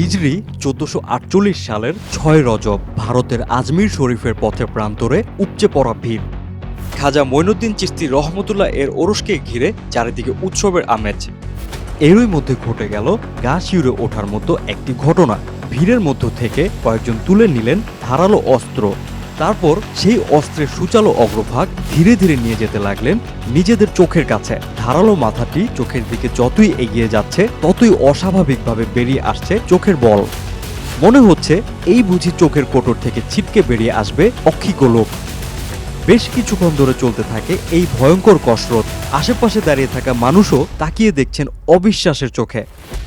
হিজরি ১৪৪৮ সালের ৬ রজব ভারতের আজমির শরীফের পথের প্রান্তরে উপচে পড়া ভিড়। খাজা মঈনুদ্দিন চিশতি রহমতুল্লাহ এর ওরসকে ঘিরে চারিদিকে উৎসবের আমেজ। এরই মধ্যে ঘটে গেল গা শিউরে ওঠার মতো একটি ঘটনা। ভিড়ের মধ্য থেকে কয়েকজন তুলে নিলেন ধারালো অস্ত্র। তারপর সেই অস্ত্রের সুচালো অগ্রভাগ ধীরে ধীরে নিয়ে যেতে লাগলেন নিজেদের চোখের কাছে। ধারালো মাথাটি চোখের দিকে যতই এগিয়ে যাচ্ছে ততই অস্বাভাবিকভাবে বেরিয়ে আসছে চোখের বল। মনে হচ্ছে এই বুঝি চোখের কোটর থেকে ছিটকে বেরিয়ে আসবে অক্ষিগোলক। বেশ কিছুক্ষণ ধরে চলতে থাকে এই ভয়ঙ্কর কসরত। আশেপাশে দাঁড়িয়ে থাকা মানুষও তাকিয়ে দেখছেন অবিশ্বাসের চোখে।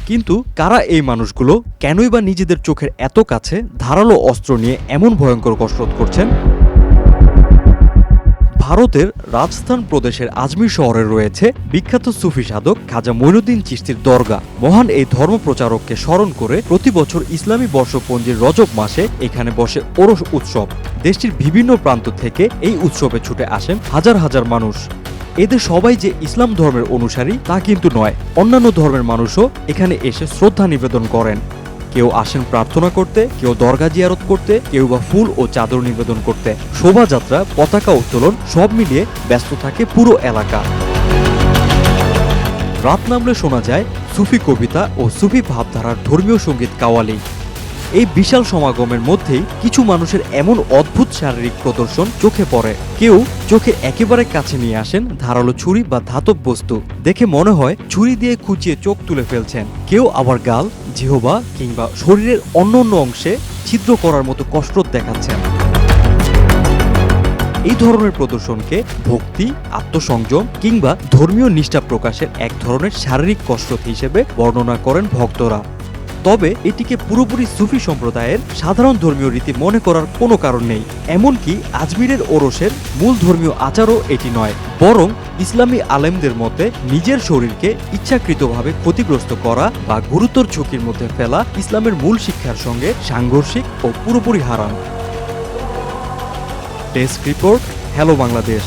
কিন্তু কারা এই মানুষগুলো? কেনই বা নিজেদের চোখের এত কাছে ধারালো অস্ত্র নিয়ে এমন ভয়ঙ্কর কসরত করছেন? ভারতের রাজস্থান প্রদেশের আজমির শহরে রয়েছে বিখ্যাত সুফি সাধক খাজা মঈনুদ্দিন চিশতির দরগা। মহান এই ধর্মপ্রচারককে স্মরণ করে প্রতি বছর ইসলামী বর্ষপঞ্জির রজব মাসে এখানে বসে ওরস উৎসব। দেশটির বিভিন্ন প্রান্ত থেকে এই উৎসবে ছুটে আসেন হাজার হাজার মানুষ। এদের সবাই যে ইসলাম ধর্মের অনুসারী তা কিন্তু নয়, অন্যান্য ধর্মের মানুষও এখানে এসে শ্রদ্ধা নিবেদন করেন। কেউ আসেন প্রার্থনা করতে, কেউ দরগা জিয়ারত করতে, কেউ বা ফুল ও চাদর নিবেদন করতে। শোভাযাত্রা, পতাকা উত্তোলন সব মিলিয়ে ব্যস্ত থাকে পুরো এলাকা। রাত নামলে শোনা যায় সুফি কবিতা ও সুফি ভাবধারার ধর্মীয় সঙ্গীত কাওয়ালি। এই বিশাল সমাগমের মধ্যেই কিছু মানুষের এমন অদ্ভুত শারীরিক প্রদর্শন চোখে পড়ে। কেউ চোখে একেবারে কাছে নিয়ে আসেন ধারালো ছুরি বা ধাতব বস্তু। দেখে মনে হয় ছুরি দিয়ে খুঁচিয়ে চোখ তুলে ফেলছেন। কেউ আবার গাল, জিহ্বা কিংবা শরীরের অন্য অংশে ছিদ্র করার মতো কসরত দেখাচ্ছেন। এই ধরনের প্রদর্শনকে ভক্তি, আত্মসংযম কিংবা ধর্মীয় নিষ্ঠা প্রকাশের এক ধরনের শারীরিক কসরত হিসেবে বর্ণনা করেন ভক্তরা। তবে এটিকে পুরোপুরি সুফি সম্প্রদায়ের সাধারণ ধর্মীয় রীতি মনে করার কোনো কারণ নেই। এমনকি আজমিরের ওরসের মূল ধর্মীয় আচারও এটি নয়, বরং ইসলামী আলেমদের মতে নিজের শরীরকে ইচ্ছাকৃতভাবে ক্ষতিগ্রস্ত করা বা গুরুতর ঝুঁকির মধ্যে ফেলা ইসলামের মূল শিক্ষার সঙ্গে সাংঘর্ষিক ও পুরোপুরি হারাম। Desk report, hello Bangladesh.